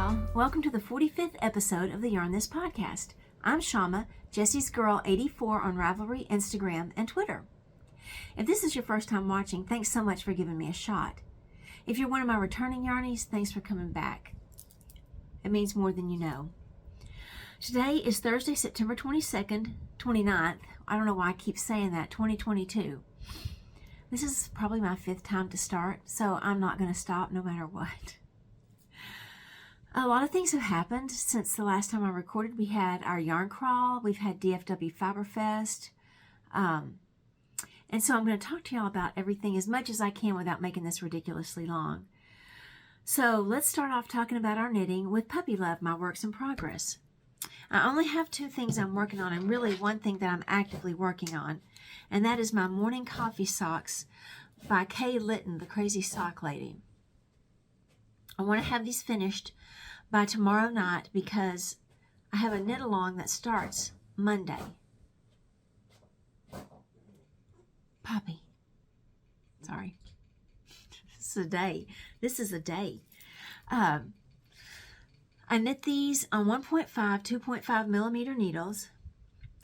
y'all. Welcome to the 45th episode of the Yarn This podcast. I'm Shama, Jessie's Girl 84 on Ravelry, Instagram, and Twitter. If this is your first time watching, thanks so much for giving me a shot. If you're one of my returning yarnies, thanks for coming back. It means more than you know. Today is Thursday, September 22nd, 29th. I don't know why I keep saying that, 2022. This is probably my 5th time to start, so I'm not going to stop no matter what. A lot of things have happened since the last time I recorded. We had our yarn crawl, we've had DFW Fiber Fest, and so I'm going to talk to y'all about everything as much as I can without making this ridiculously long. So let's start off talking about our knitting with Puppy Love, my works in progress. I only have 2 things I'm working on, and really one thing that I'm actively working on, and that is my Morning Coffee Socks by Kay Litton, the Crazy Sock Lady. I want to have these finished by tomorrow night because I have a knit along that starts Monday. Poppy. Sorry. This is a day. I knit these on 1.5, 2.5 millimeter needles,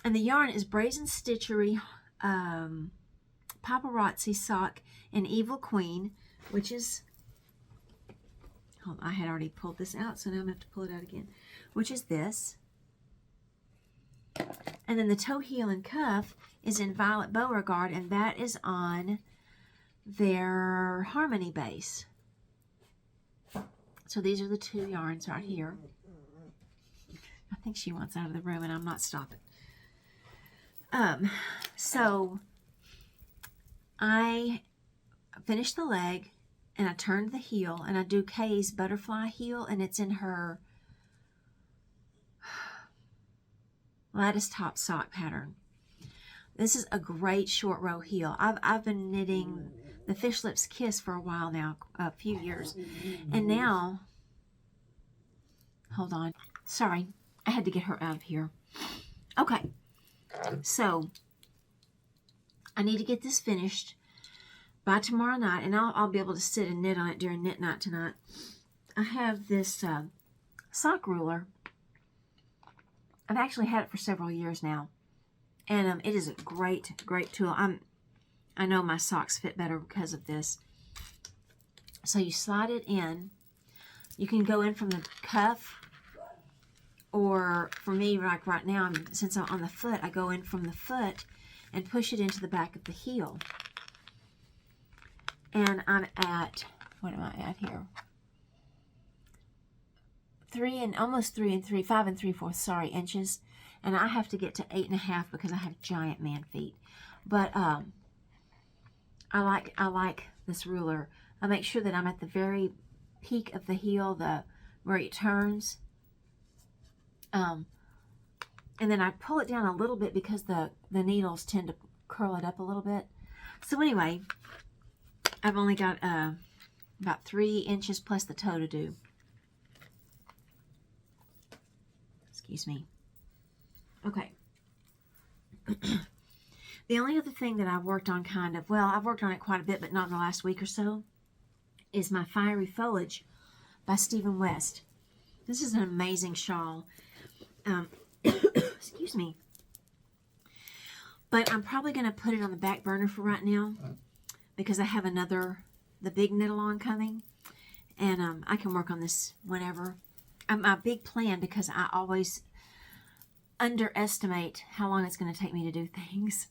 and the yarn is Brazen Stitchery Paparazzi Sock in Evil Queen, which is, hold on, I had already pulled this out, so now I'm going to have to pull it out again, which is this. And then the toe, heel, and cuff is in Violet Beauregard, and that is on their Harmony base. So these are the 2 yarns right here. I think she wants out of the room, and I'm not stopping. So I finished the leg, and I turned the heel, and I do Kay's butterfly heel, and it's in her lattice top sock pattern. This is a great short row heel. I've been knitting the Fish Lips Kiss for a while now, a few years, and now, hold on, sorry, I had to get her out of here. Okay, so I need to get this finished by tomorrow night, and I'll be able to sit and knit on it during knit night tonight. I have this sock ruler. I've actually had it for several years now, and it is a great tool. I know my socks fit better because of this. So you slide it in. You can go in from the cuff, or for me, like right now, since I'm on the foot, I go in from the foot and push it into the back of the heel. And I'm at, what am I at here? 5 3/4, sorry, inches. And I have to get to 8.5 because I have giant man feet. But I like this ruler. I make sure that I'm at the very peak of the heel, where it turns. And then I pull it down a little bit because the needles tend to curl it up a little bit. So anyway, I've only got about 3 inches plus the toe to do. Excuse me. Okay. The only other thing that I've worked on I've worked on it quite a bit, but not in the last week or so, is my Fiery Foliage by Stephen West. This is an amazing shawl. Excuse me. But I'm probably going to put it on the back burner for right now because I have the big knit along coming, and I can work on this whenever. My big plan, because I always underestimate how long it's going to take me to do things,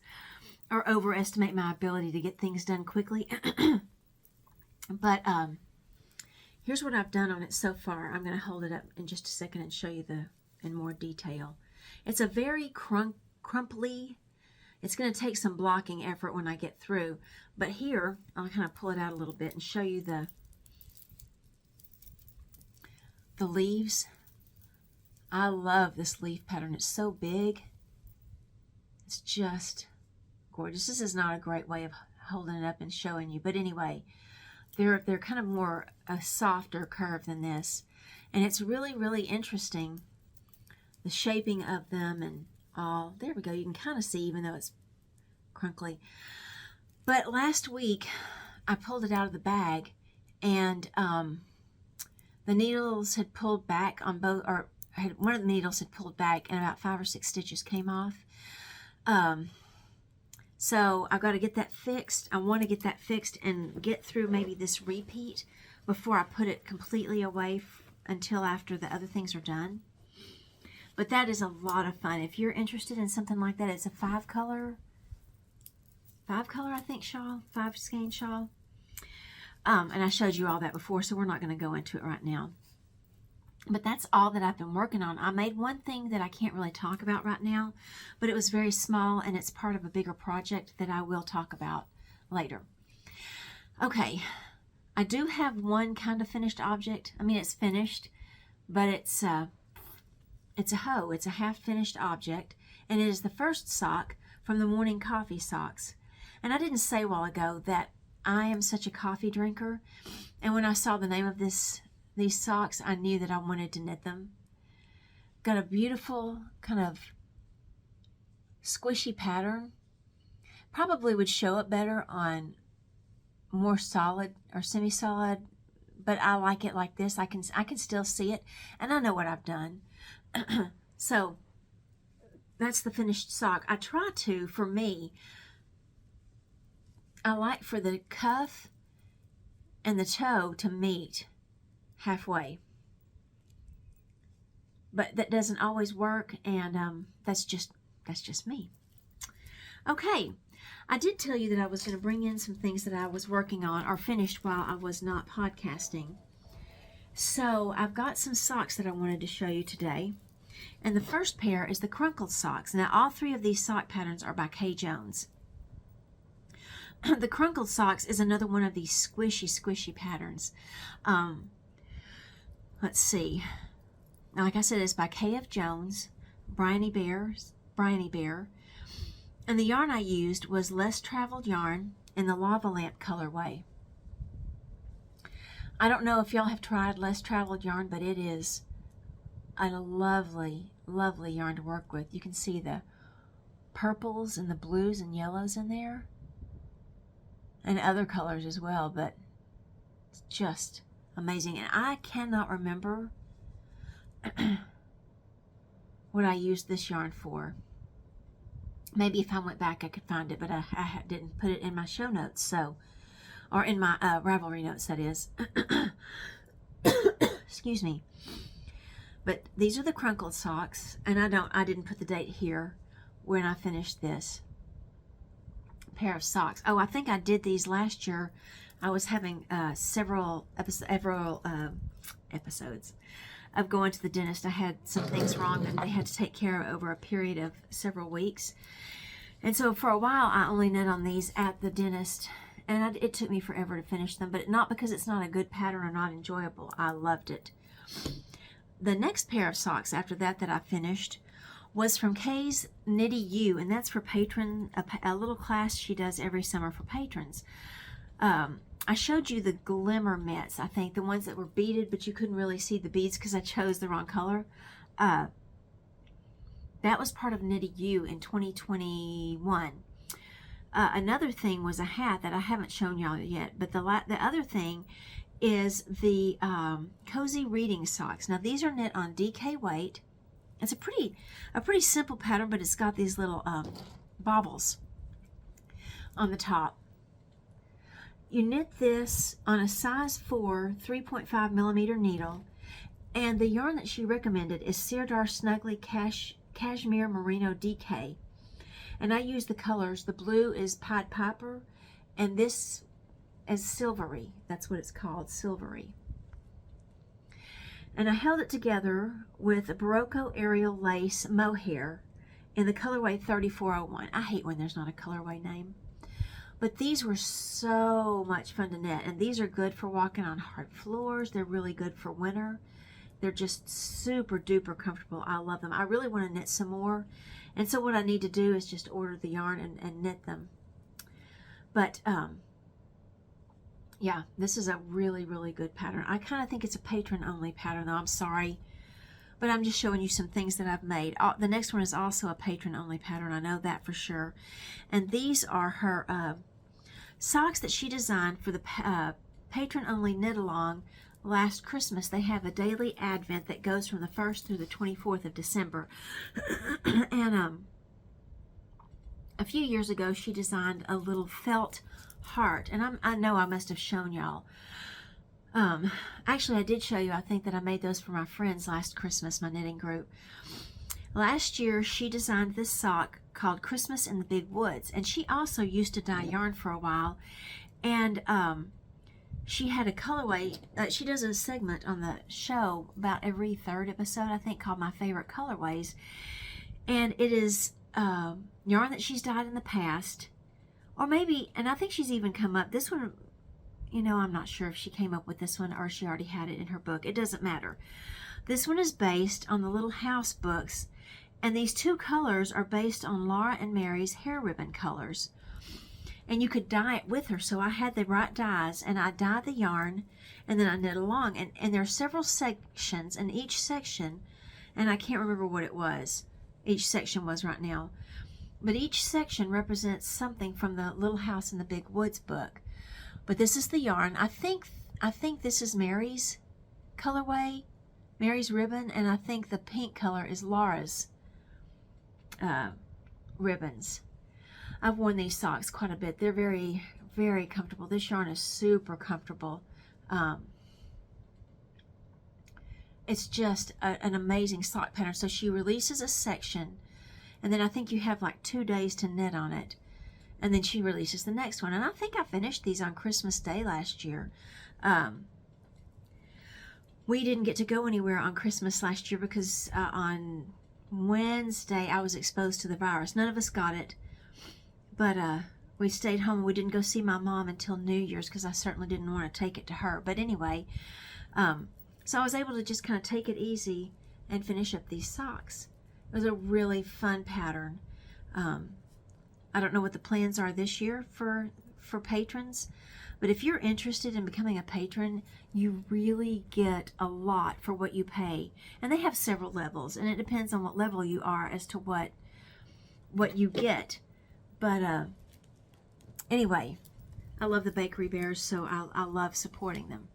or overestimate my ability to get things done quickly. But here's what I've done on it so far. I'm going to hold it up in just a second and show you in more detail. It's a very crumply. It's going to take some blocking effort when I get through. But here, I'll kind of pull it out a little bit and show you the leaves. I love this leaf pattern. It's so big. It's just gorgeous. This is not a great way of holding it up and showing you. But anyway, they're kind of more a softer curve than this. And it's really, really interesting, the shaping of them and all. There we go. You can kind of see, even though it's crunkly. But last week, I pulled it out of the bag, and the needles had pulled back on both, or one of the needles had pulled back and about 5 or 6 stitches came off. So I've got to get that fixed. I want to get that fixed and get through maybe this repeat before I put it completely away until after the other things are done. But that is a lot of fun. If you're interested in something like that, it's a 5-color, I think, shawl, 5-skein shawl. And I showed you all that before, so we're not going to go into it right now. But that's all that I've been working on. I made one thing that I can't really talk about right now, but it was very small, and it's part of a bigger project that I will talk about later. Okay, I do have one kind of finished object. I mean, it's finished, but it's a hoe. It's a half-finished object, and it is the first sock from the Morning Coffee Socks. And I didn't say a while ago that I am such a coffee drinker, and when I saw the name of these socks, I knew that I wanted to knit them. Got a beautiful kind of squishy pattern. Probably would show up better on more solid or semi-solid, but I like it like this. I can still see it, and I know what I've done. So that's the finished sock. I try to, for me, I like for the cuff and the toe to meet halfway, but that doesn't always work, and that's just me. Okay, I did tell you that I was going to bring in some things that I was working on or finished while I was not podcasting. So I've got some socks that I wanted to show you today, and the first pair is the Crunkled Socks. Now all 3 of these sock patterns are by Kay Jones. The Crunkled Socks is another one of these squishy patterns. Let's see. Now, like I said, it's by K.F. Jones, Bryony Bear. And the yarn I used was Less Traveled yarn in the Lava Lamp colorway. I don't know if y'all have tried Less Traveled yarn, but it is a lovely, lovely yarn to work with. You can see the purples and the blues and yellows in there, and other colors as well, but it's just amazing. And I cannot remember what I used this yarn for. Maybe if I went back I could find it, but I didn't put it in my show notes, so, or in my Ravelry notes, that is. Excuse me. But these are the Crunkled Socks, and I didn't put the date here when I finished this pair of socks. Oh, I think I did these last year. I was having several episodes of going to the dentist. I had some things wrong and they had to take care of over a period of several weeks. And so for a while I only knit on these at the dentist, and it took me forever to finish them, but not because it's not a good pattern or not enjoyable. I loved it. The next pair of socks after that I finished was from Kay's Knitty You, and that's for patron, a little class she does every summer for patrons. I showed you the glimmer mitts, I think, the ones that were beaded, but you couldn't really see the beads because I chose the wrong color. That was part of Knitty You in 2021. Another thing was a hat that I haven't shown y'all yet, but the other thing is the Cozy Reading Socks. Now these are knit on DK weight. It's a pretty simple pattern, but it's got these little baubles on the top. You knit this on a size 4 3.5 millimeter needle, and the yarn that she recommended is Sirdar Snuggly Cashmere Merino DK. And I use the colors. The blue is Pied Piper, and this is Silvery. That's what it's called, Silvery. And I held it together with a Barocco Aerial Lace Mohair in the colorway 3401. I hate when there's not a colorway name. But these were so much fun to knit, and these are good for walking on hard floors. They're really good for winter. They're just super duper comfortable. I love them. I really want to knit some more, and so what I need to do is just order the yarn and knit them. But yeah, this is a really, really good pattern. I kind of think it's a patron-only pattern, though. I'm sorry, but I'm just showing you some things that I've made. The next one is also a patron-only pattern. I know that for sure. And these are her socks that she designed for the patron-only knit-along last Christmas, they have a daily advent that goes from the 1st through the 24th of December. And a few years ago, she designed a little felt heart. And I know I must have shown y'all. Actually, I did show you, I think, that I made those for my friends last Christmas, my knitting group. Last year, she designed this sock called Christmas in the Big Woods. And she also used to dye yarn for a while. And she had a colorway. She does a segment on the show about every third episode, I think, called My Favorite Colorways. And it is yarn that she's dyed in the past. Or maybe, and I think she's even come up, this one, you know, I'm not sure if she came up with this one or she already had it in her book. It doesn't matter. This one is based on the Little House books. And these two colors are based on Laura and Mary's hair ribbon colors. And you could dye it with her. So I had the right dyes, and I dyed the yarn, and then I knit along. And there are several sections, and each section, and I can't remember what it was, each section was right now, but each section represents something from the Little House in the Big Woods book. But this is the yarn. I think this is Mary's colorway, Mary's ribbon, and I think the pink color is Laura's ribbons. I've worn these socks quite a bit. They're very, very comfortable. This yarn is super comfortable. It's just an amazing sock pattern. So she releases a section, and then I think you have like 2 days to knit on it, and then she releases the next one. And I think I finished these on Christmas Day last year. We didn't get to go anywhere on Christmas last year because on Wednesday I was exposed to the virus. None of us got it. But we stayed home. We didn't go see my mom until New Year's because I certainly didn't want to take it to her. But anyway, so I was able to just kind of take it easy and finish up these socks. It was a really fun pattern. I don't know what the plans are this year for patrons, but if you're interested in becoming a patron, you really get a lot for what you pay. And they have several levels, and it depends on what level you are as to what you get. But anyway, I love the Bakery Bears, so I love supporting them.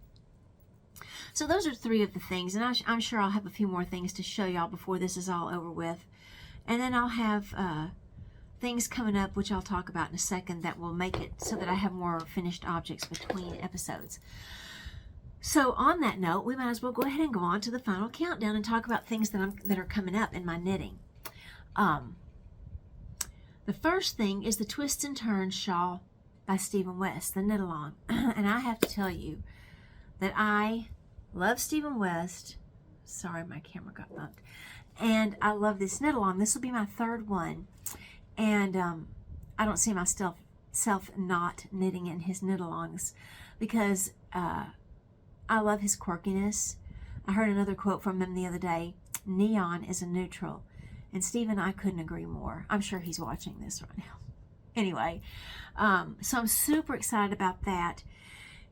So those are 3 of the things, and I'm sure I'll have a few more things to show y'all before this is all over with. And then I'll have things coming up, which I'll talk about in a second, that will make it so that I have more finished objects between episodes. So on that note, we might as well go ahead and go on to the final countdown and talk about things that are coming up in my knitting. The first thing is the Twist and Turn Shawl by Stephen West, the knit along. And I have to tell you that I love Stephen West. Sorry, my camera got bumped. And I love this knit along. This will be my 3rd one. And I don't see myself not knitting in his knit alongs because I love his quirkiness. I heard another quote from him the other day: "Neon is a neutral." And Stephen, I couldn't agree more. I'm sure he's watching this right now. Anyway, so I'm super excited about that.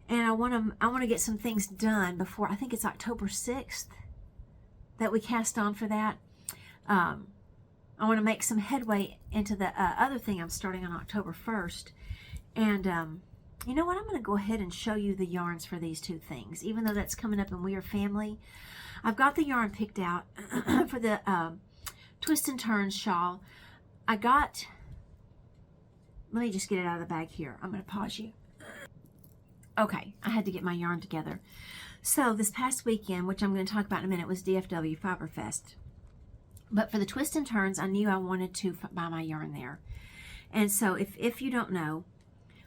And I want to get some things done before, I think it's October 6th that we cast on for that. I want to make some headway into the other thing I'm starting on October 1st. And you know what? I'm going to go ahead and show you the yarns for these 2 things, even though that's coming up in We Are Family. I've got the yarn picked out for the Twist and Turn Shawl. Let me just get it out of the bag here. I'm going to pause you. Okay, I had to get my yarn together. So this past weekend, which I'm going to talk about in a minute, was DFW Fiber Fest. But for the Twist and Turns, I knew I wanted to buy my yarn there. And so if you don't know,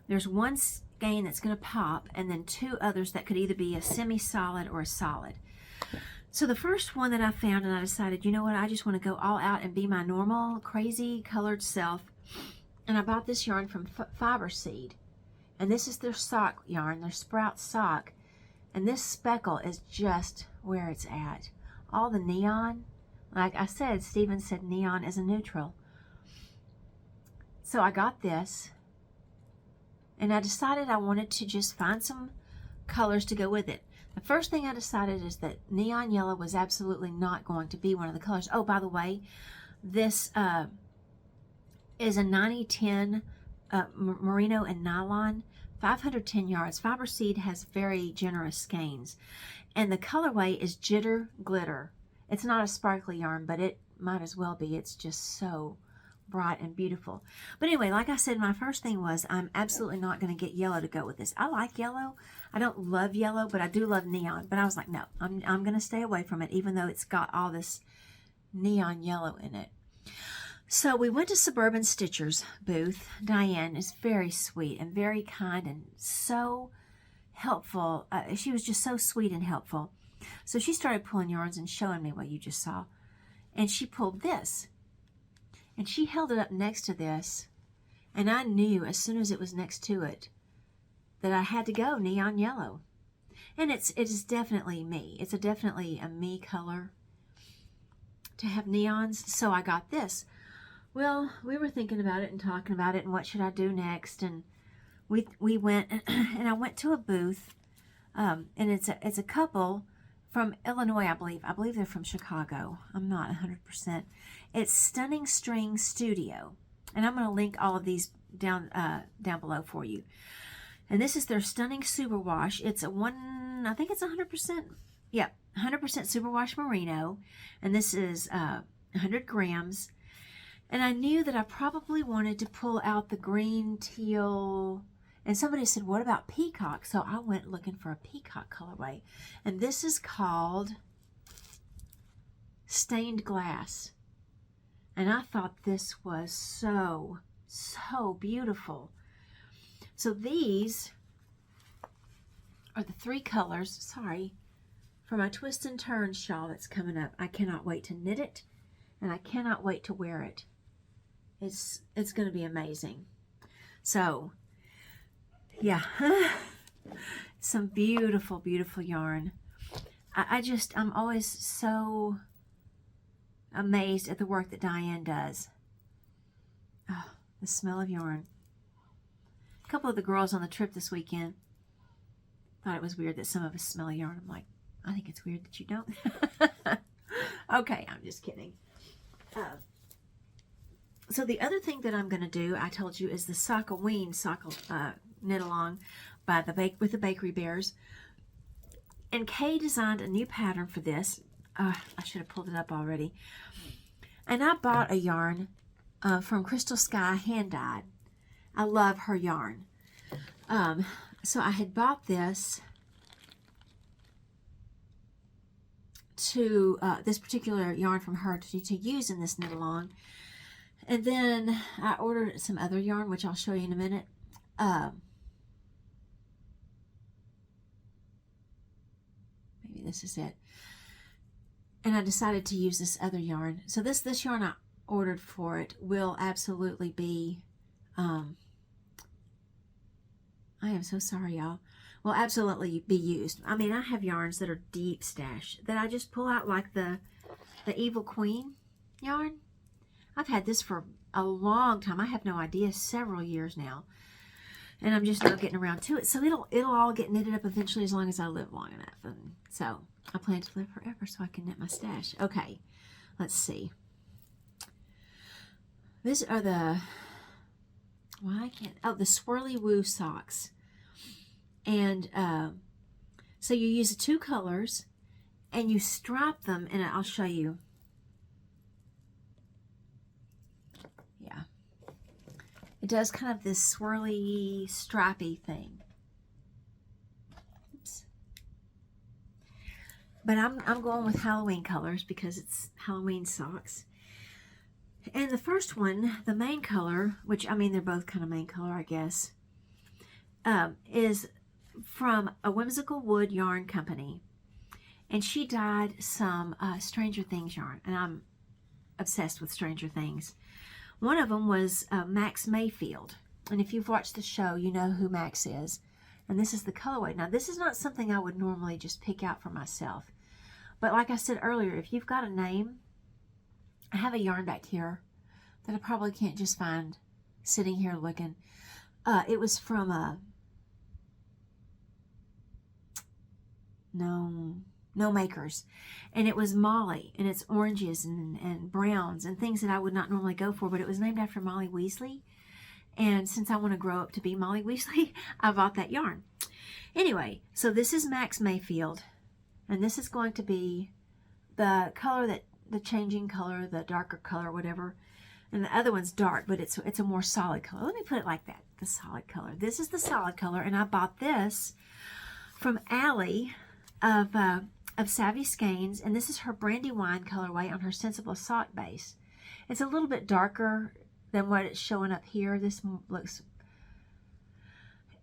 there's one skein that's going to pop, and then 2 others that could either be a semi-solid or a solid. So the first one that I found, and I decided, you know what, I just want to go all out and be my normal, crazy colored self. And I bought this yarn from Fiber Seed. And this is their sock yarn, their Sprout sock. And this speckle is just where it's at. All the neon, like I said, Stephen said neon is a neutral. So I got this. And I decided I wanted to just find some colors to go with it. The first thing I decided is that neon yellow was absolutely not going to be one of the colors. Oh, by the way, this is a 90-10 merino and nylon 510 yards. Fiber Seed has very generous skeins. And the colorway is Jitter Glitter. It's not a sparkly yarn, but it might as well be. It's just so bright and beautiful. But anyway, like I said, my first thing was I'm absolutely not going to get yellow to go with this. I like yellow. I don't love yellow, but I do love neon. But I was like, no, I'm going to stay away from it, even though it's got all this neon yellow in it. So we went to Suburban Stitcher's booth. Diane is very sweet and very kind and so helpful. She was just so sweet and helpful. So she started pulling yarns and showing me what you just saw. And she pulled this. And she held it up next to this. And I knew as soon as it was next to it that I had to go neon yellow. And it is definitely me. It's definitely a me color to have neons. So I got this. Well, we were thinking about it and talking about it and what should I do next. And we went and I went to a booth. And it's a couple from Illinois, I believe. I believe they're from Chicago. I'm not 100%. It's Stunning String Studio. And I'm going to link all of these down below for you. And this is their Stunning Superwash. It's I think it's 100%. Yeah, 100% Superwash Merino. And this is 100 grams. And I knew that I probably wanted to pull out the green, teal, and somebody said, what about peacock? So I went looking for a peacock colorway. And this is called Stained Glass. And I thought this was so, so beautiful. So these are the 3 colors, sorry, for my twist and turn shawl that's coming up. I cannot wait to knit it, and I cannot wait to wear it. It's going to be amazing. So, yeah, some beautiful, beautiful yarn. I'm always so amazed at the work that Diane does. Oh, the smell of yarn. A couple of the girls on the trip this weekend thought it was weird that some of us smell yarn. I'm like, I think it's weird that you don't. Okay, I'm just kidding. So the other thing that I'm going to do, I told you, is the Sockaween knit along with the Bakery Bears. And Kay designed a new pattern for this. I should have pulled it up already. And I bought a yarn from Crystal Sky Hand Dyed. I love her yarn. So I had bought this to this particular yarn from her to use in this knit along. And then I ordered some other yarn, which I'll show you in a minute. Maybe this is it. And I decided to use this other yarn. So this yarn I ordered for it will absolutely be, I am so sorry, y'all, will absolutely be used. I mean, I have yarns that are deep stash that I just pull out, like the Evil Queen yarn. I've had this for a long time. I have no idea, several years now. And I'm just now getting around to it. So it'll all get knitted up eventually as long as I live long enough. And so I plan to live forever so I can knit my stash. Okay, let's see. These are the, the Swirly Woo Socks. And so you use the 2 colors and you stripe them, and I'll show you. Yeah. It does kind of this swirly, stripy thing. Oops. But I'm going with Halloween colors because it's Halloween socks. And the first one, the main color, which, I mean, they're both kind of main color, I guess, is from a Whimsical Wood yarn company. And she dyed some Stranger Things yarn. And I'm obsessed with Stranger Things. One of them was Max Mayfield. And if you've watched the show, you know who Max is. And this is the colorway. Now, this is not something I would normally just pick out for myself. But like I said earlier, if you've got a name, I have a yarn back here that I probably can't just find sitting here looking. It was from No Makers, and it was Molly, and it's oranges and browns and things that I would not normally go for, but it was named after Molly Weasley, And since I want to grow up to be Molly Weasley, I bought that yarn. Anyway, so this is Max Mayfield. And this is going to be the color that, the changing color, the darker color, whatever. And the other one's dark, but it's a more solid color. Let me put it like that, the solid color. This is the solid color, and I bought this from Allie of Savvy Skeins, and this is her Brandywine colorway on her Sensible Sock base. It's a little bit darker than what it's showing up here. This looks,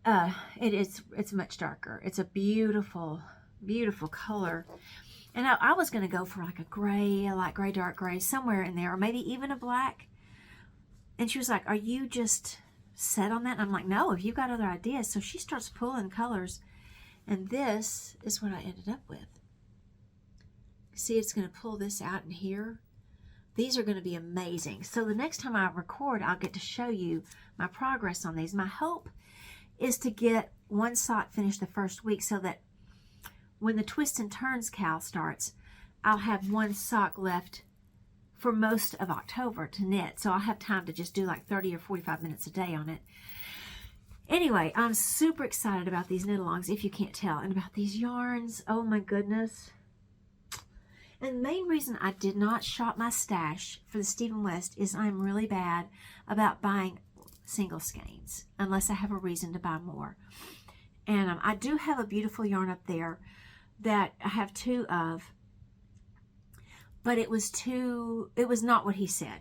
it's much darker. It's a beautiful, beautiful color. And I was going to go for like a gray, a light gray, dark gray, somewhere in there, or maybe even a black. And she was like, are you just set on that? And I'm like, no, if you've got other ideas. So she starts pulling colors. And this is what I ended up with. See, it's going to pull this out in here. These are going to be amazing. So the next time I record, I'll get to show you my progress on these. My hope is to get one sock finished the first week so that when the Twist and Turns KAL starts, I'll have one sock left for most of October to knit. So I'll have time to just do like 30 or 45 minutes a day on it. Anyway, I'm super excited about these knit-alongs, if you can't tell, and about these yarns. Oh my goodness. And the main reason I did not shop my stash for the Stephen West is I'm really bad about buying single skeins unless I have a reason to buy more. And I do have a beautiful yarn up there that I have two of, but it was not what he said.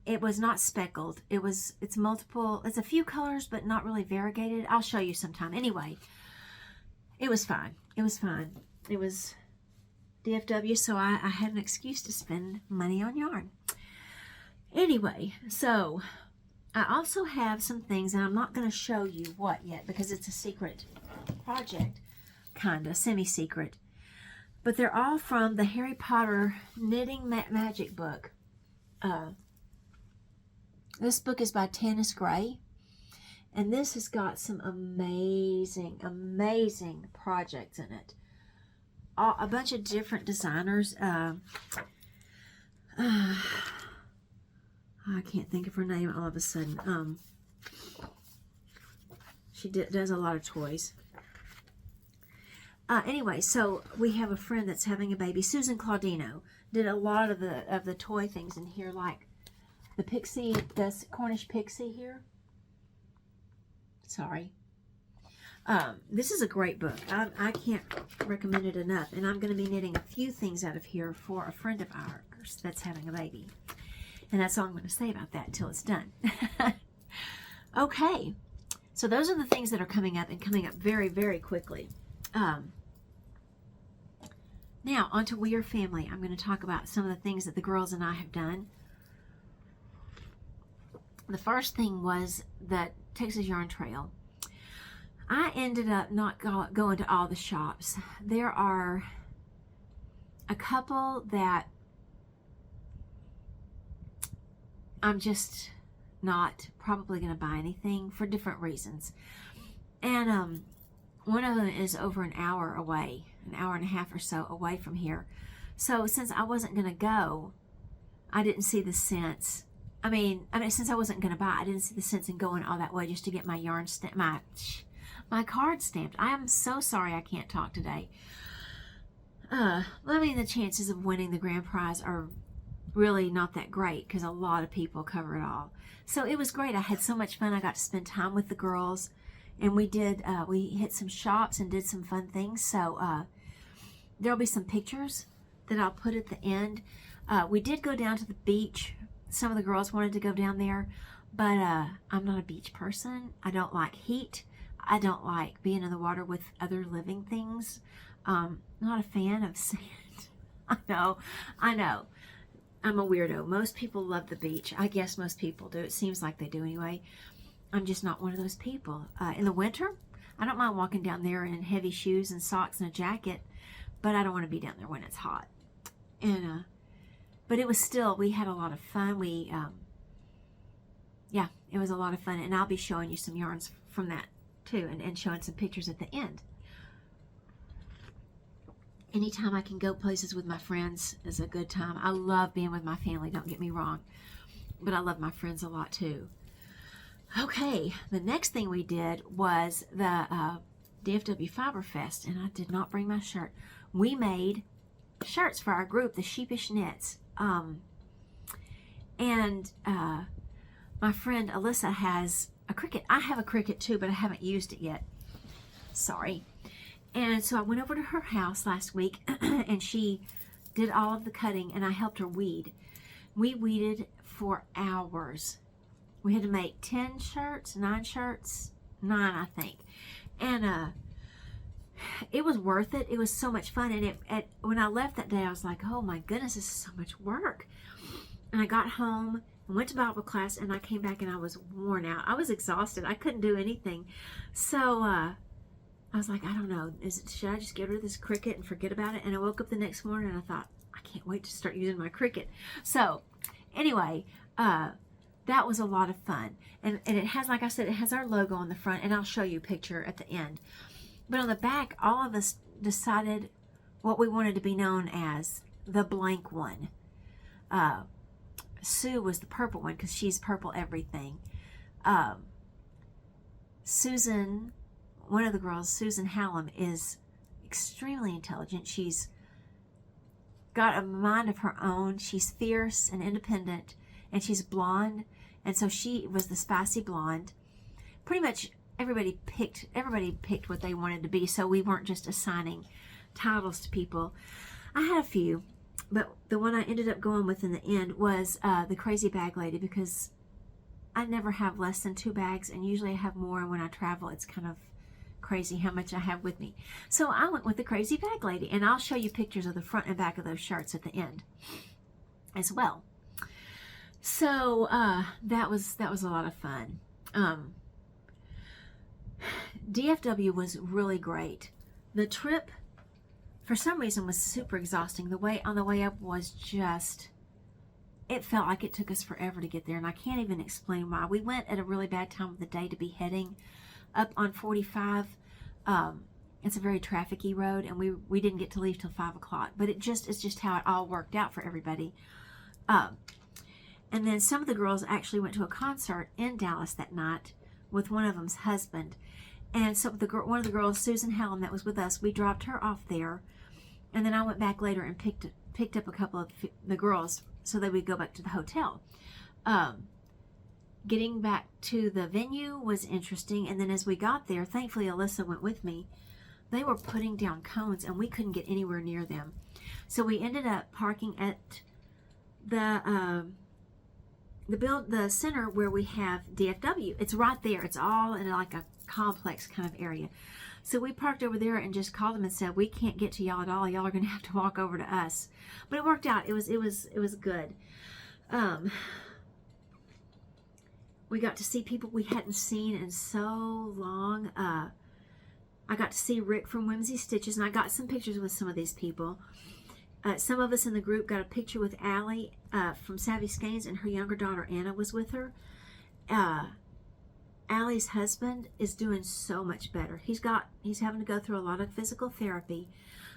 It was not speckled. It's multiple, it's a few colors, but not really variegated. I'll show you sometime. Anyway, it was fine. It was fine. It was DFW, so I had an excuse to spend money on yarn. Anyway, so I also have some things, and I'm not going to show you what yet because it's a secret project, kind of semi-secret. But they're all from the Harry Potter Knitting Magic book. This book is by Tanis Gray, and this has got some amazing, amazing projects in it. A bunch of different designers. I can't think of her name all of a sudden. She does a lot of toys. Anyway, so we have a friend that's having a baby. Susan Claudino did a lot of the toy things in here, like the pixie, the Cornish pixie here. Sorry. This is a great book. I can't recommend it enough. And I'm going to be knitting a few things out of here for a friend of ours that's having a baby. And that's all I'm going to say about that until it's done. Okay. So those are the things that are coming up and coming up very, very quickly. Now, on to We Are Family. I'm going to talk about some of the things that the girls and I have done. The first thing was the Texas Yarn Trail. I ended up not going to all the shops. There are a couple that I'm just not probably going to buy anything for different reasons. And one of them is over an hour away, an hour and a half or so away from here. So since I wasn't going to go, I didn't see the sense. I mean, since I wasn't going to buy, I didn't see the sense in going all that way just to get my yarn my card stamped. I am so sorry I can't talk today. I mean, the chances of winning the grand prize are really not that great because a lot of people cover it all. So it was great. I had so much fun. I got to spend time with the girls, and we hit some shops and did some fun things. So there'll be some pictures that I'll put at the end. We did go down to the beach. Some of the girls wanted to go down there, but I'm not a beach person. I don't like heat. I don't like being in the water with other living things. Not a fan of sand. I know. I'm a weirdo. Most people love the beach. I guess most people do. It seems like they do anyway. I'm just not one of those people. In the winter, I don't mind walking down there in heavy shoes and socks and a jacket, but I don't want to be down there when it's hot. And but it was still, we had a lot of fun. Yeah, it was a lot of fun, and I'll be showing you some yarns from that too, and showing some pictures at the end. Anytime I can go places with my friends is a good time. I love being with my family, don't get me wrong, but I love my friends a lot too. Okay, the next thing we did was the DFW Fiber Fest, and I did not bring my shirt. We made shirts for our group, the Sheepish Knits. My friend Alyssa has a Cricut. I have a Cricut too, but I haven't used it yet. Sorry. And so I went over to her house last week and she did all of the cutting and I helped her weed. We weeded for hours. We had to make 10 shirts, 9 shirts, 9 I think. And it was worth it. It was so much fun. And when I left that day, I was like, oh my goodness, this is so much work. And I got home and went to Bible class and I came back and I was worn out. I was exhausted. I couldn't do anything. So I was like, I don't know. Should I just get rid of this Cricut and forget about it? And I woke up the next morning and I thought, I can't wait to start using my Cricut. So anyway, that was a lot of fun. And it has, like I said, it has our logo on the front, and I'll show you a picture at the end. But on the back, all of us decided what we wanted to be known as the blank one. Sue was the purple one because she's purple everything. Susan, one of the girls, Susan Hallam, is extremely intelligent. She's got a mind of her own. She's fierce and independent, and she's blonde, and so she was the spicy blonde. Pretty much everybody picked what they wanted to be, so we weren't just assigning titles to people. I had a few, but the one I ended up going with in the end was the Crazy Bag Lady, because I never have less than 2 bags, and usually I have more, and when I travel it's kind of crazy how much I have with me. So I went with the Crazy Bag Lady, and I'll show you pictures of the front and back of those shirts at the end as well. So that was a lot of fun. DFW was really great. The trip, for some reason, was super exhausting. On the way up was just, it felt like it took us forever to get there, and I can't even explain why. We went at a really bad time of the day to be heading up on 45. It's a very trafficy road, and we didn't get to leave till 5 o'clock. But it's just how it all worked out for everybody. And then some of the girls actually went to a concert in Dallas that night with one of them's husband. And so one of the girls, Susan Hallam, that was with us, we dropped her off there. And then I went back later and picked up a couple of the girls so that we'd go back to the hotel. Getting back to the venue was interesting. And then as we got there, thankfully Alyssa went with me. They were putting down cones and we couldn't get anywhere near them. So we ended up parking at the center where we have DFW. It's right there. It's all in like a complex kind of area. So we parked over there and just called them and said, we can't get to y'all at all. Y'all are going to have to walk over to us. But it worked out. It was good. We got to see people we hadn't seen in so long. I got to see Rick from Whimsy Stitches, and I got some pictures with some of these people. Some of us in the group got a picture with Allie from Savvy Skeins, and her younger daughter Anna was with her. Allie's husband is doing so much better. He's having to go through a lot of physical therapy,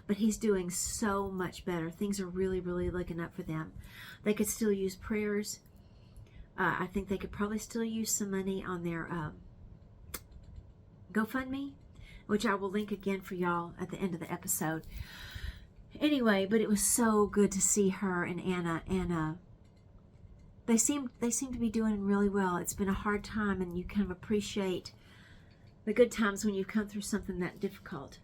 but he's doing so much better. Things are really, really looking up for them. They could still use prayers. I think they could probably still use some money on their GoFundMe, which I will link again for y'all at the end of the episode. Anyway, but it was so good to see her and Anna, and they seem to be doing really well. It's been a hard time, and you kind of appreciate the good times when you've come through something that difficult.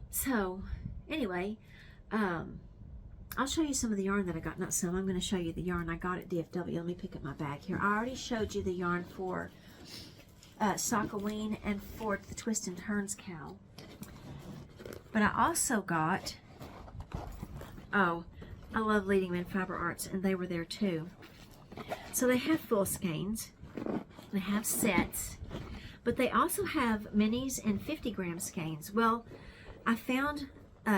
So anyway, I'll show you some of the yarn that I got. Not some. I'm going to show you the yarn I got at DFW. Let me pick up my bag here. I already showed you the yarn for Sockaween and for the Twist and Turns cowl. But I also got, I love Leading Men Fiber Arts, and they were there too. So they have full skeins, they have sets, but they also have minis and 50-gram skeins. Well, I found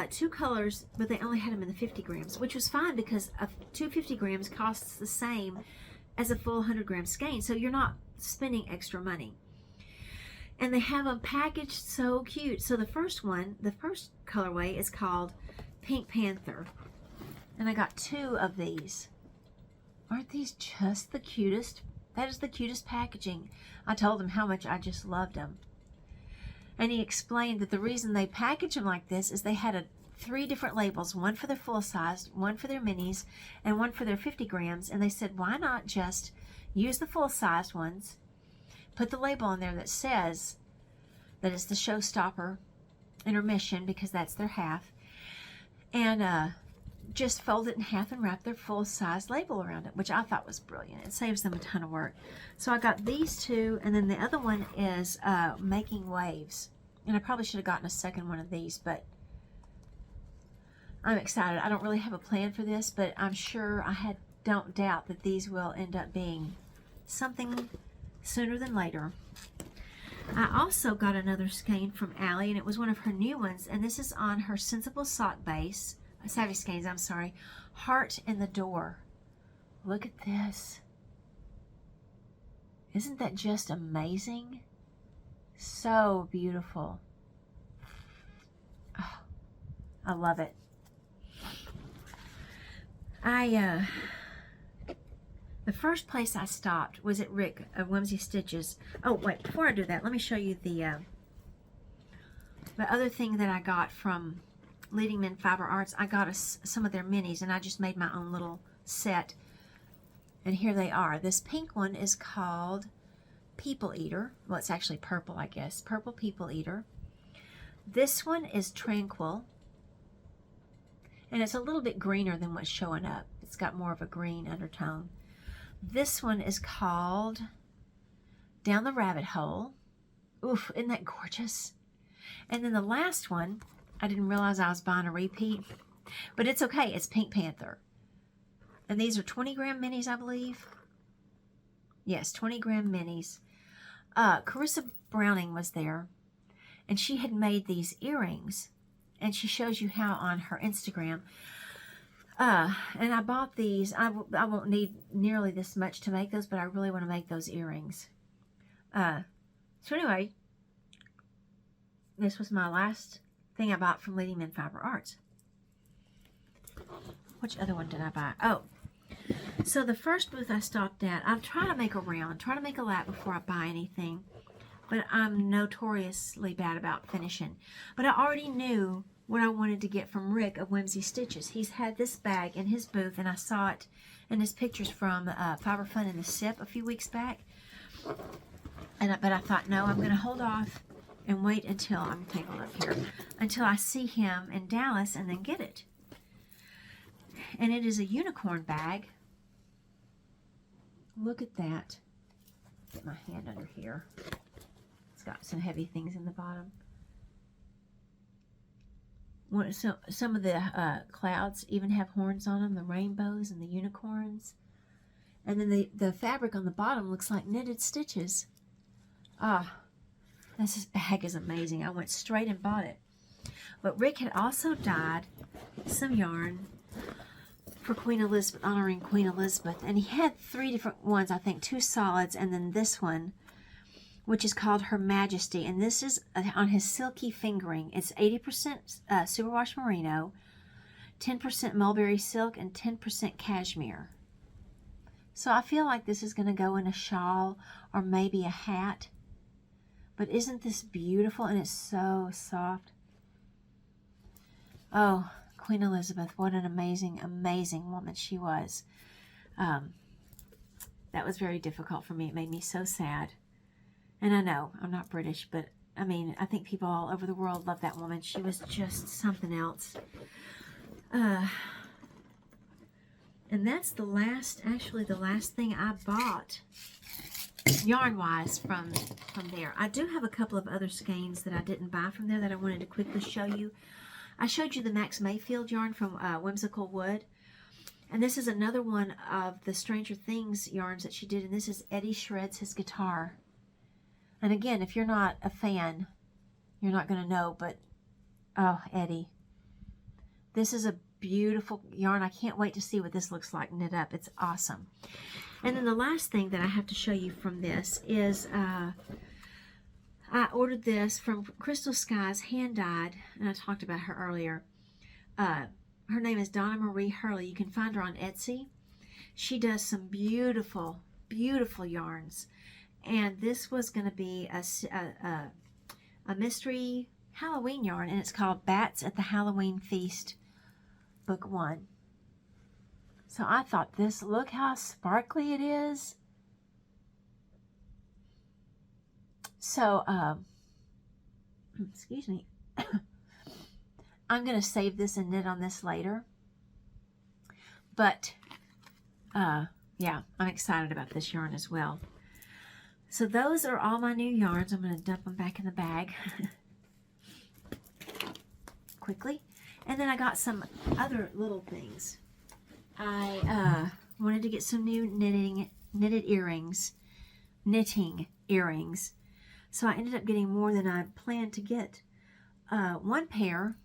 2 colors, but they only had them in the 50 grams, which was fine because 250 grams costs the same as a full 100-gram skein, so you're not spending extra money. And they have them packaged so cute. So the first colorway is called Pink Panther, and I got 2 of these. Aren't these just the cutest? That is the cutest packaging. I told him how much I just loved them. And he explained that the reason they package them like this is they had 3 different labels, one for their full size, one for their minis, and one for their 50 grams. And they said, why not just use the full size ones, put the label on there that says that it's the showstopper intermission because that's their half, and just fold it in half and wrap their full size label around it, which I thought was brilliant. It saves them a ton of work. So I got these 2, and then the other one is Making Waves. And I probably should have gotten a second one of these, but I'm excited. I don't really have a plan for this, but I'm sure don't doubt that these will end up being something sooner than later. I also got another skein from Allie, and it was one of her new ones, and this is on her Sensible Sock Base. Savvy Skeins, I'm sorry. Heart in the Door. Look at this. Isn't that just amazing? So beautiful. Oh, I love it. The first place I stopped was at Rick of Whimsy Stitches. Oh, wait, before I do that, let me show you the other thing that I got from Leading Men Fiber Arts. I got some of their minis, and I just made my own little set. And here they are. This pink one is called People Eater. Well, it's actually purple, I guess. Purple People Eater. This one is Tranquil. And it's a little bit greener than what's showing up. It's got more of a green undertone. This one is called Down the Rabbit Hole. Oof, isn't that gorgeous? And then the last one, I didn't realize I was buying a repeat, but it's okay. It's Pink Panther. And these are 20-gram minis, I believe. Yes, 20-gram minis. Carissa Browning was there, and she had made these earrings, and she shows you how on her Instagram. And I bought these. I won't need nearly this much to make those, but I really want to make those earrings. So anyway, this was my last thing I bought from Leading Men Fiber Arts. Which other one did I buy? Oh, so the first booth I stopped at, I try to make a round, try to make a lap before I buy anything, but I'm notoriously bad about finishing. But I already knew what I wanted to get from Rick of Whimsy Stitches. He's had this bag in his booth, and I saw it in his pictures from Fiber Fun in the SIP a few weeks back. But I thought, no, I'm going to hold off and wait until, I'm tangled up here, until I see him in Dallas and then get it. And it is a unicorn bag. Look at that. Get my hand under here. It's got some heavy things in the bottom. Some of the clouds even have horns on them, the rainbows and the unicorns. And then the fabric on the bottom looks like knitted stitches. This bag is amazing. I went straight and bought it. But Rick had also dyed some yarn for Queen Elizabeth, honoring Queen Elizabeth. And he had 3 different ones, I think, 2 solids, and then this one, which is called Her Majesty. And this is on his silky fingering. It's 80% superwash merino, 10% mulberry silk, and 10% cashmere. So I feel like this is going to go in a shawl or maybe a hat. But isn't this beautiful? And it's so soft. Oh, Queen Elizabeth, what an amazing, amazing woman she was. That was very difficult for me. It made me so sad. And I know, I'm not British, but I mean, I think people all over the world love that woman. She was just something else. And that's the last thing I bought yarn-wise from there. I do have a couple of other skeins that I didn't buy from there that I wanted to quickly show you. I showed you the Max Mayfield yarn from Whimsical Wood. And this is another one of the Stranger Things yarns that she did. And this is Eddie Shreds His Guitar. And again, if you're not a fan, you're not going to know. But, oh, Eddie. This is a beautiful yarn. I can't wait to see what this looks like knit up. It's awesome. And then the last thing that I have to show you from this is I ordered this from Crystal Skies, hand-dyed, and I talked about her earlier. Her name is Donna Marie Hurley. You can find her on Etsy. She does some beautiful, beautiful yarns. And this was going to be a mystery Halloween yarn, and it's called Bats at the Halloween Feast, Book 1. So I thought this, look how sparkly it is. So, excuse me. I'm going to save this and knit on this later. But, yeah, I'm excited about this yarn as well. So those are all my new yarns. I'm going to dump them back in the bag quickly. And then I got some other little things. I wanted to get some new knitting earrings. So I ended up getting more than I planned to get. One pair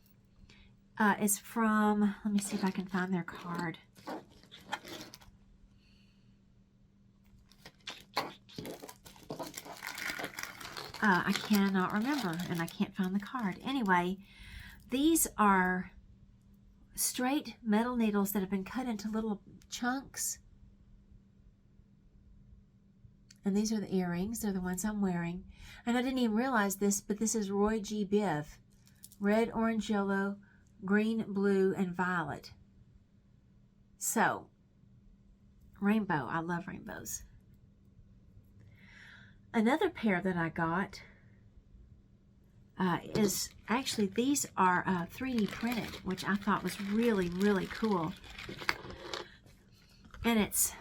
is from, let me see if I can find their card. I cannot remember, and I can't find the card. Anyway, these are straight metal needles that have been cut into little chunks. And these are the earrings. They're the ones I'm wearing. And I didn't even realize this, but this is Roy G. Biv. Red, orange, yellow, green, blue, and violet. So, rainbow. I love rainbows. Another pair that I got is actually, these are 3D printed, which I thought was really, really cool. And it's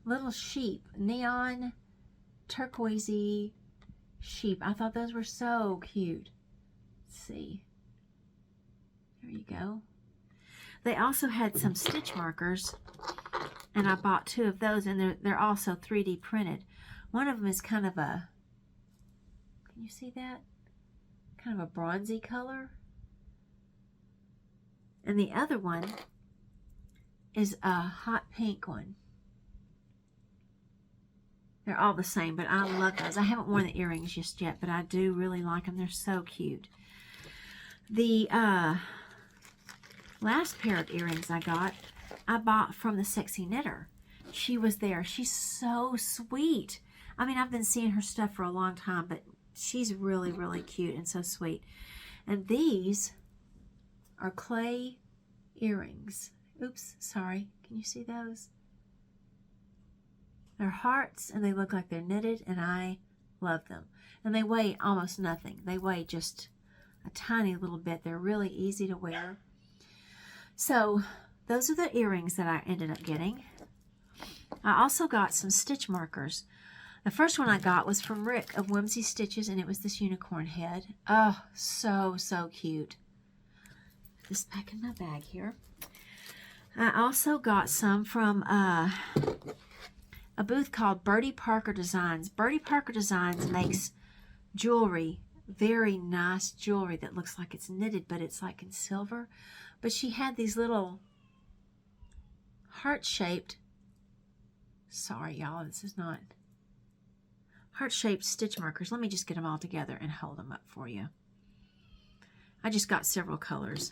little sheep, neon turquoisey sheep. I thought those were so cute. Let's see. There you go. They also had some stitch markers, and I bought 2 of those, and they're also 3D printed. One of them is kind of a, can you see that? Kind of a bronzy color. And the other one is a hot pink one. They're all the same, but I love those. I haven't worn the earrings just yet, but I do really like them. They're so cute. The last pair of earrings I bought from the Sexy Knitter. She was there. She's so sweet. I mean, I've been seeing her stuff for a long time, but she's really, really cute and so sweet. And these are clay earrings. Oops, sorry. Can you see those? They're hearts, and they look like they're knitted, and I love them. And they weigh almost nothing. They weigh just a tiny little bit. They're really easy to wear. So those are the earrings that I ended up getting. I also got some stitch markers. The first one I got was from Rick of Whimsy Stitches, and it was this unicorn head. Oh, so, so cute. Put this back in my bag here. I also got some from a booth called Birdie Parker Designs. Birdie Parker Designs makes jewelry, very nice jewelry that looks like it's knitted, but it's like in silver. But she had these little heart-shaped, sorry y'all, this is not, heart-shaped stitch markers. Let me just get them all together and hold them up for you. I just got several colors.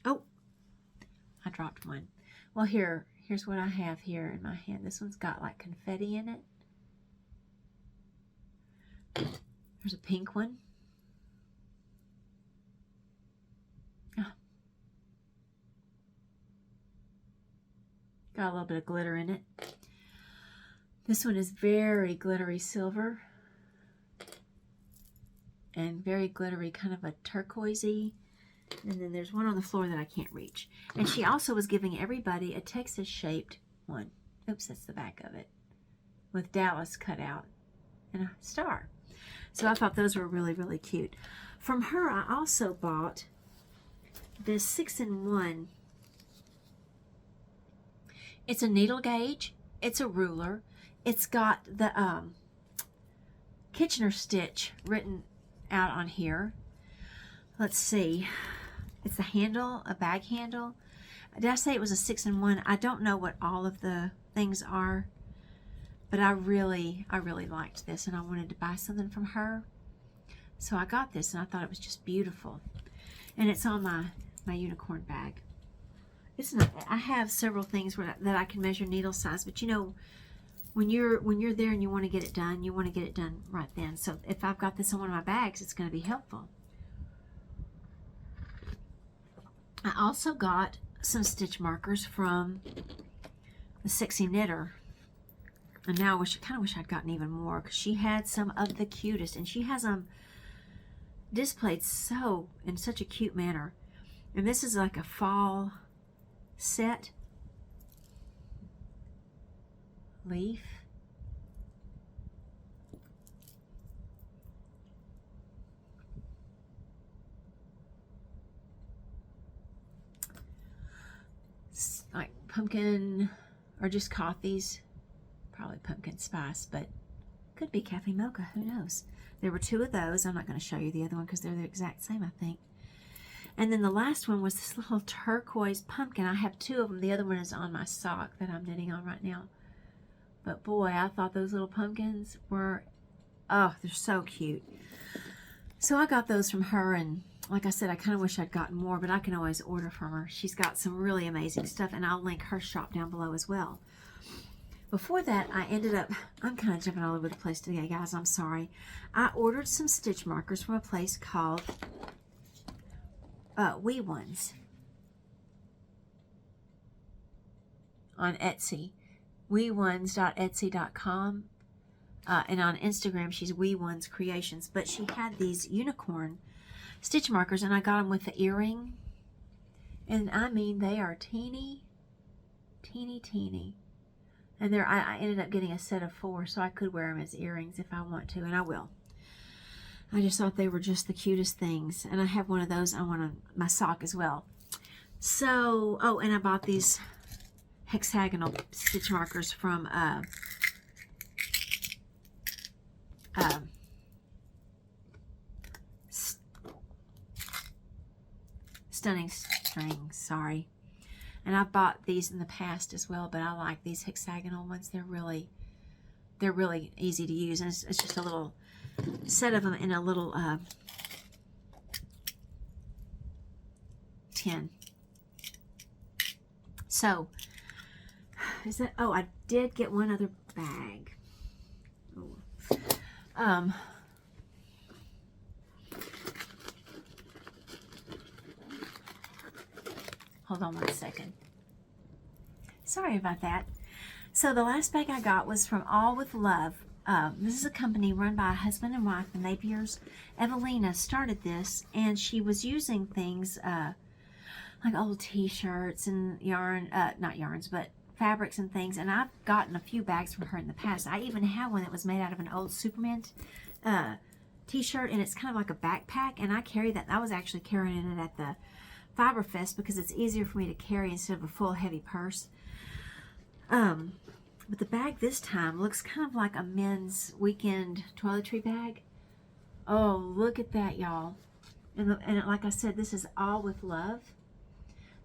Oh, I dropped one. Well, here's what I have here in my hand. This one's got like confetti in it. There's a pink one. Oh. Got a little bit of glitter in it. This one is very glittery silver. And very glittery, kind of a turquoisey. And then there's one on the floor that I can't reach. And she also was giving everybody a Texas-shaped one. Oops, that's the back of it. With Dallas cut out and a star. So I thought those were really, really cute. From her, I also bought this 6-in-1. It's a needle gauge. It's a ruler. It's got the Kitchener stitch written out on here. Let's see. It's a handle, a bag handle. Did I say it was a 6-in-1? I don't know what all of the things are, but I really liked this, and I wanted to buy something from her. So I got this, and I thought it was just beautiful. And it's on my unicorn bag. it's not, I have several things that I can measure needle size, but you know, when you're there and you want to get it done, you want to get it done right then. So if I've got this on one of my bags, it's going to be helpful. I also got some stitch markers from the Sexy Knitter. And now I kind of wish I'd gotten even more, because she had some of the cutest, and she has them displayed in such a cute manner. And this is like a fall set leaf. It's like pumpkin, or just coffees. Probably pumpkin spice, but could be cafe mocha, who knows. There were 2 of those. I'm not going to show you the other one because they're the exact same, I think. And then the last one was this little turquoise pumpkin. I have 2 of them. The other one is on my sock that I'm knitting on right now. But boy, I thought those little pumpkins were, oh, they're so cute. So I got those from her, and like I said, I kind of wish I'd gotten more, but I can always order from her. She's got some really amazing stuff, and I'll link her shop down below as well. Before that, I ended up, I'm kind of jumping all over the place today, guys. I'm sorry. I ordered some stitch markers from a place called Wee Ones on Etsy. weeones.etsy.com. And on Instagram, she's Wee Ones Creations. But she had these unicorn stitch markers, and I got them with the earring. And I mean, they are teeny, teeny, teeny. And I ended up getting a set of 4, so I could wear them as earrings if I want to, and I will. I just thought they were just the cutest things. And I have one of those on my sock as well. So, oh, and I bought these hexagonal stitch markers from Stunning Strings, sorry. And I've bought these in the past as well, but I like these hexagonal ones. They're really easy to use, and it's just a little set of them in a little tin. So, is that? Oh, I did get one other bag. Ooh. Hold on one second. Sorry about that. So the last bag I got was from All With Love. This is a company run by a husband and wife, the Napiers. Evelina started this, and she was using things like old t-shirts and yarn, not yarns, but fabrics and things. And I've gotten a few bags from her in the past. I even have one that was made out of an old Superman t-shirt, and it's kind of like a backpack, and I carry that. I was actually carrying it at the Fiber Fest because it's easier for me to carry instead of a full heavy purse. But the bag this time looks kind of like a men's weekend toiletry bag. Oh, look at that, y'all. And like I said, this is All With Love.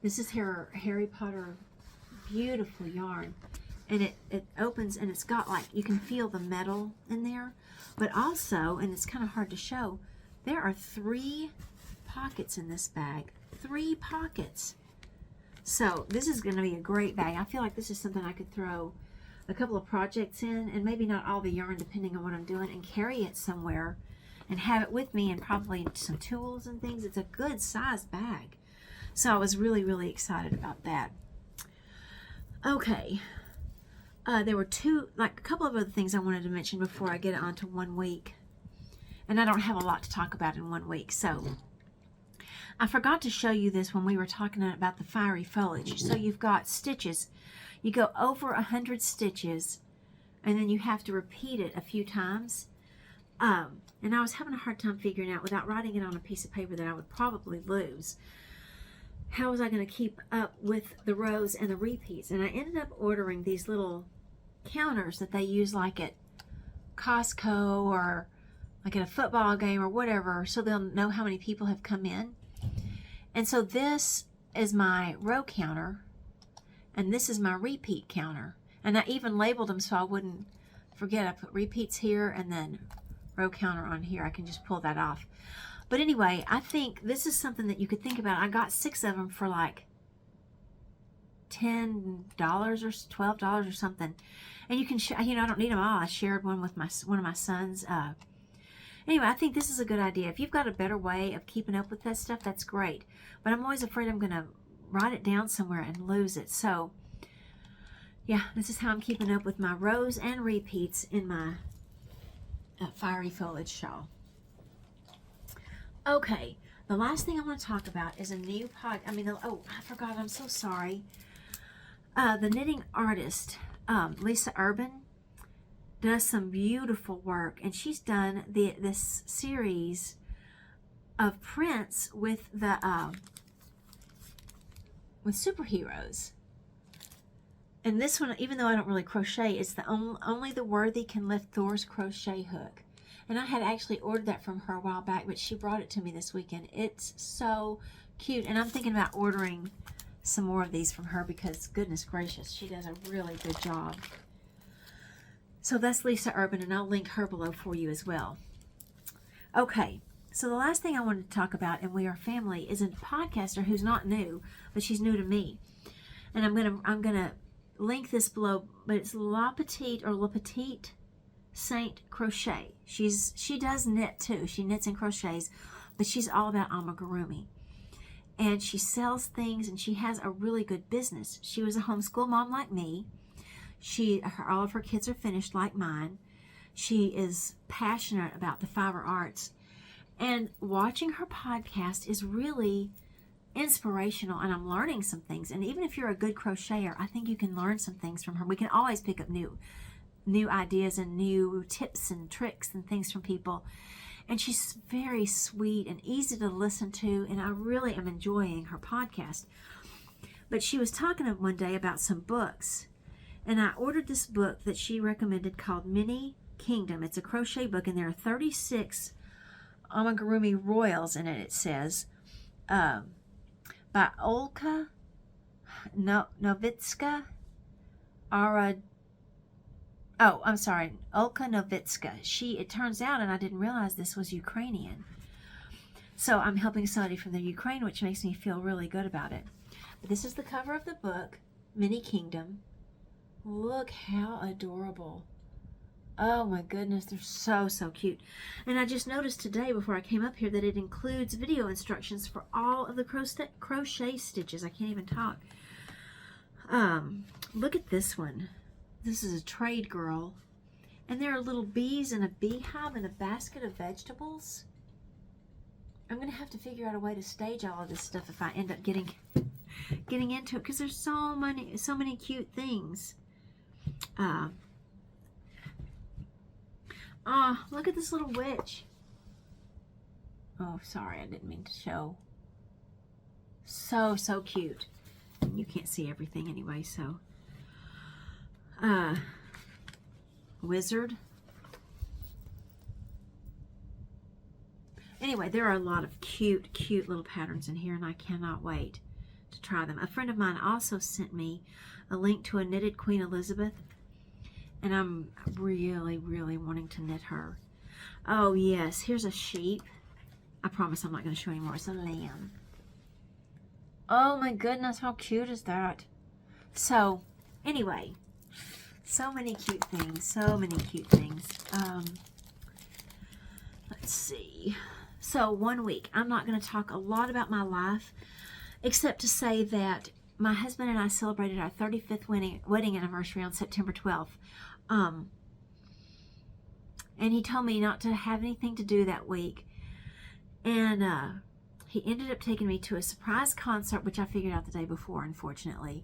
This is her Harry Potter beautiful yarn. And it opens, and it's got like, you can feel the metal in there. But also, and it's kind of hard to show, there are 3 pockets in this bag. 3 pockets. So this is going to be a great bag. I feel like this is something I could throw a couple of projects in, and maybe not all the yarn depending on what I'm doing, and carry it somewhere and have it with me, and probably some tools and things. It's a good sized bag. So I was really excited about that. Okay. There were a couple of other things I wanted to mention before I get on to 1 week. And I don't have a lot to talk about in 1 week. So I forgot to show you this when we were talking about the fiery foliage. So you've got stitches. You go over 100 stitches, and then you have to repeat it a few times. And I was having a hard time figuring out, without writing it on a piece of paper that I would probably lose, how was I going to keep up with the rows and the repeats. And I ended up ordering these little counters that they use like at Costco or like at a football game or whatever, so they'll know how many people have come in. And so this is my row counter, and this is my repeat counter. And I even labeled them so I wouldn't forget. I put repeats here and then row counter on here. I can just pull that off. But anyway, I think this is something that you could think about. I got 6 of them for like $10 or $12 or something. And you can, you know, I don't need them all. I shared one with one of my sons. Anyway, I think this is a good idea. If you've got a better way of keeping up with that stuff, that's great. But I'm always afraid I'm going to write it down somewhere and lose it. So, yeah, this is how I'm keeping up with my rows and repeats in my Fiery Foliage shawl. Okay, the last thing I want to talk about is a new oh, I forgot. I'm so sorry. The knitting artist, Lisa Urban, does some beautiful work, and she's done this series of prints with the with superheroes. And this one, even though I don't really crochet, it's the only the worthy can lift Thor's crochet hook. And I had actually ordered that from her a while back, but she brought it to me this weekend. It's so cute, and I'm thinking about ordering some more of these from her because, goodness gracious, she does a really good job. So that's Lisa Urban, and I'll link her below for you as well. Okay, so the last thing I wanted to talk about in We Are Family is a podcaster who's not new, but she's new to me. And I'm gonna link this below, but it's La Petite Saint Crochet. She does knit too. She knits and crochets, but she's all about amigurumi. And she sells things, and she has a really good business. She was a homeschool mom like me. All of her kids are finished like mine. She is passionate about the fiber arts. And watching her podcast is really inspirational, and I'm learning some things. And even if you're a good crocheter, I think you can learn some things from her. We can always pick up new ideas and new tips and tricks and things from people. And she's very sweet and easy to listen to, and I really am enjoying her podcast. But she was talking one day about some books, and I ordered this book that she recommended called Mini Kingdom. It's a crochet book, and there are 36 amigurumi royals in it, it says, by Olka Novitska Olka Novitska. It turns out, and I didn't realize this was Ukrainian. So I'm helping somebody from the Ukraine, which makes me feel really good about it. But this is the cover of the book, Mini Kingdom. Look how adorable. Oh my goodness, they're so, so cute. And I just noticed today before I came up here that it includes video instructions for all of the crochet stitches. I can't even talk. Look at this one. This is a trade girl. And there are little bees in a beehive and a basket of vegetables. I'm going to have to figure out a way to stage all of this stuff if I end up getting into it, because there's so many cute things. Look at this little witch. Oh, sorry, I didn't mean to show. So cute. You can't see everything anyway, so. Wizard. Anyway, there are a lot of cute little patterns in here, and I cannot wait to try them. A friend of mine also sent me a link to a knitted Queen Elizabeth, and I'm really wanting to knit her. Oh yes, here's a sheep. I promise I'm not going to show anymore. It's a lamb. Oh my goodness, how cute is that? So, anyway, so many cute things. Let's see. So 1 week, I'm not going to talk a lot about my life, except to say that my husband and I celebrated our 35th wedding anniversary on September 12th. And he told me not to have anything to do that week. And he ended up taking me to a surprise concert, which I figured out the day before, unfortunately.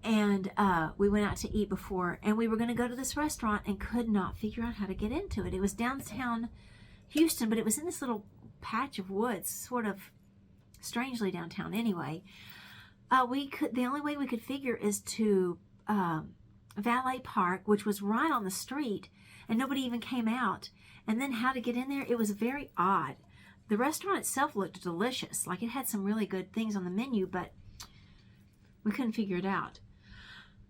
And we went out to eat before, and we were going to go to this restaurant and could not figure out how to get into it. It was downtown Houston, but it was in this little patch of woods, sort of strangely downtown anyway. The only way we could figure is to Valet Park, which was right on the street, and nobody even came out. And then how to get in there, it was very odd. The restaurant itself looked delicious. Like, it had some really good things on the menu, but we couldn't figure it out.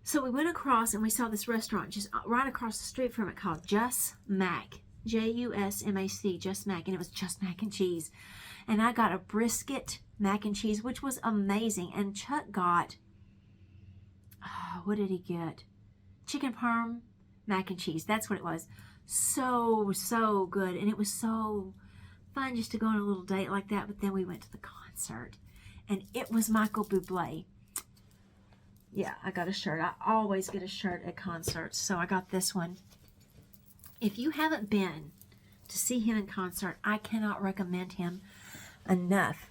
So we went across and we saw this restaurant just right across the street from it called Just Mac. Jusmac, Just Mac, and it was just mac and cheese. And I got a brisket mac and cheese, which was amazing. And Chuck got oh, what did he get? Chicken parm, mac and cheese. That's what it was. So, so good. And it was so fun just to go on a little date like that. But then we went to the concert. And it was Michael Bublé. Yeah, I got a shirt. I always get a shirt at concerts. So I got this one. If you haven't been to see him in concert, I cannot recommend him enough.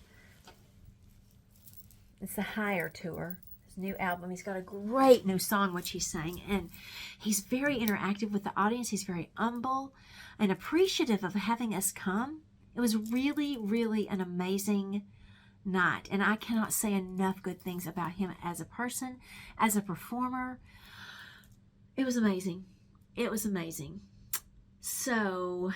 It's the Higher Tour, his new album. He's got a great new song which he sang, and he's very interactive with the audience. He's very humble and appreciative of having us come. It was really, really an amazing night, and I cannot say enough good things about him as a person, as a performer. It was amazing. It was amazing. So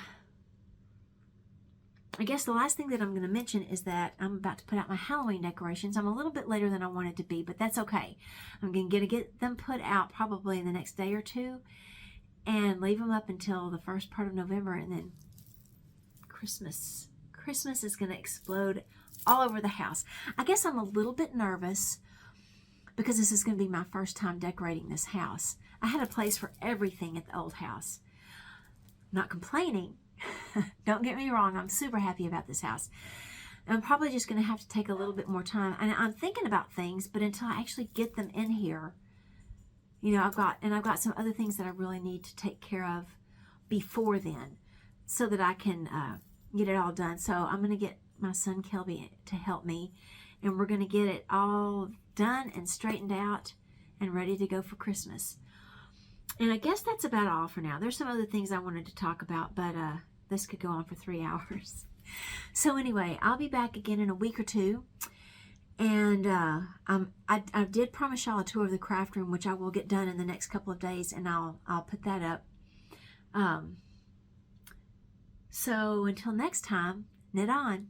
I guess the last thing that I'm going to mention is that I'm about to put out my Halloween decorations. I'm a little bit later than I wanted to be, but that's okay. I'm going to get them put out probably in the next day or two and leave them up until the first part of November, and then Christmas is going to explode all over the house. I guess I'm a little bit nervous because this is going to be my first time decorating this house. I had a place for everything at the old house. Not complaining. Don't get me wrong, I'm super happy about this house. I'm probably just going to have to take a little bit more time. And I'm thinking about things, but until I actually get them in here, you know, I've got some other things that I really need to take care of before then so that I can get it all done. So I'm going to get my son Kelby to help me, and we're going to get it all done and straightened out and ready to go for Christmas. And I guess that's about all for now. There's some other things I wanted to talk about, but this could go on for 3 hours. So anyway, I'll be back again in a week or two. And I did promise y'all a tour of the craft room, which I will get done in the next couple of days, and I'll put that up. So until next time, knit on.